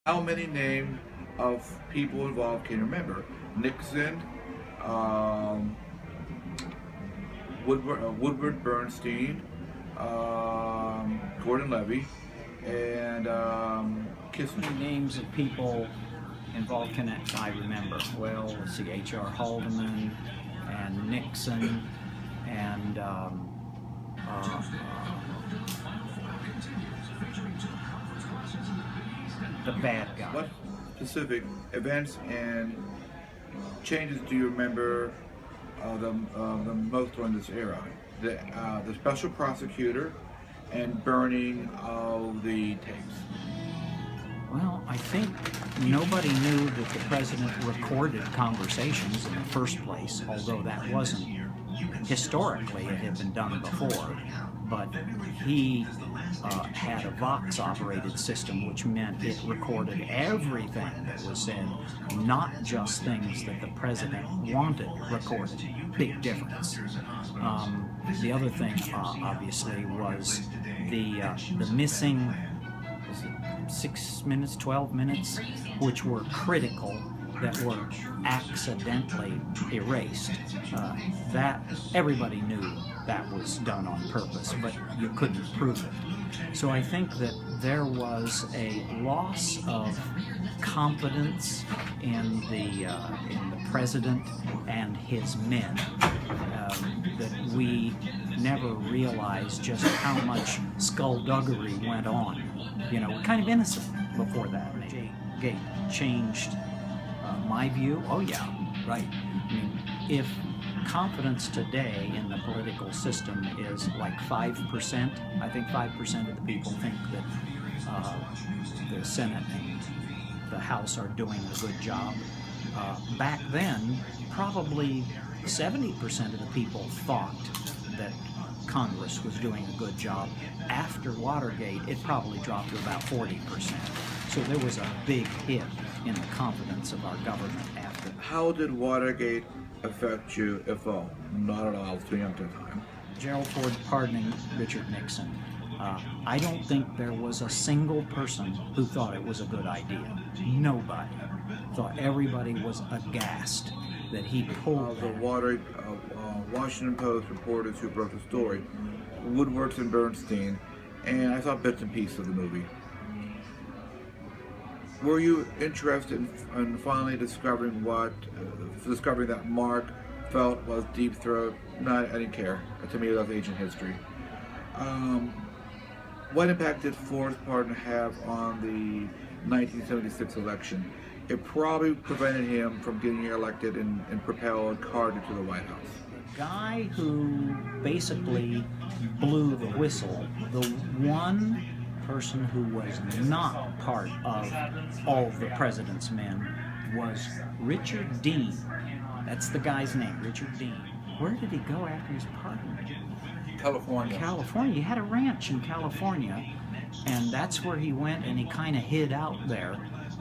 How many names of people involved can you remember? Nixon, um, Woodward Bernstein, Gordon Levy, and Kissinger. Names of people involved connect I remember. Well, let's see, H.R. Haldeman and Nixon and the bad guy. What specific events and changes do you remember the most during this era? The special prosecutor and burning of the tapes. Well, I think nobody knew that the president recorded conversations in the first place, although that wasn't historically, it had been done before. But he had a Vox-operated system, which meant it recorded everything that was said, not just things that the president wanted recorded. Big difference. The other thing, obviously, was the missing 6 minutes, 12 minutes, which were critical, that were accidentally erased. That everybody knew that was done on purpose, but you couldn't prove it. So I think that there was a loss of confidence in the president and his men, that we never realized just how much skullduggery went on. You know, kind of innocent before that. Watergate changed my view. Oh yeah, right. I mean, if confidence today in the political system is like 5%, I think 5% of the people think that the Senate and the House are doing a good job. Back then, probably 70% of the people thought that Congress was doing a good job. After Watergate, it probably dropped to about 40%. So there was a big hit in the confidence of our government after. How did Watergate affect you, if all? Not at all. I was too young at the time. Gerald Ford pardoning Richard Nixon. I don't think there was a single person who thought it was a good idea. Nobody thought. Everybody was aghast that he pulled the Washington Post reporters who broke the story, Woodward and Bernstein, and I saw bits and pieces of the movie. Were you interested in finally discovering that Mark felt was Deep Throat? No, I didn't care. To me, that's ancient history. What impact did Ford's pardon have on the 1976 election? It probably prevented him from getting elected and propelled Carter to the White House. The guy who basically blew the whistle, the one person who was not part of all of the president's men, was Richard Dean. That's the guy's name, Richard Dean. Where did he go after his pardon? California. California. He had a ranch in California, and that's where he went, and he kind of hid out there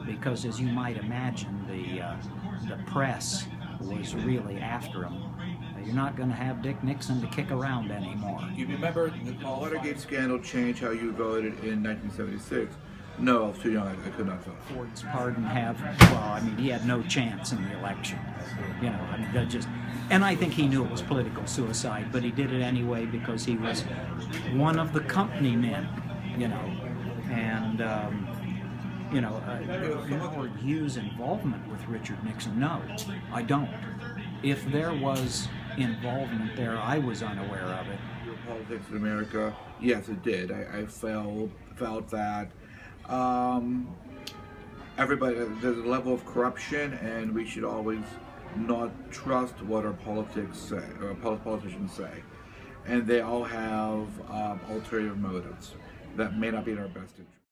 because, as you might imagine, the press was really after him. You're not going to have Dick Nixon to kick around anymore. You remember the Watergate scandal changed how you voted in 1976? No, I was too young. I could not vote. Ford's pardon he had no chance in the election. You know, I mean, that just, and I think he knew it was political suicide, but he did it anyway because he was one of the company men, you know, and, Howard Hughes' involvement with Richard Nixon, no, I don't. If there was involvement there, I was unaware of it. Politics in America, yes, it did. I felt that everybody, there's a level of corruption, and we should always not trust what our politics say, or politicians say. And they all have ulterior motives that may not be in our best interest.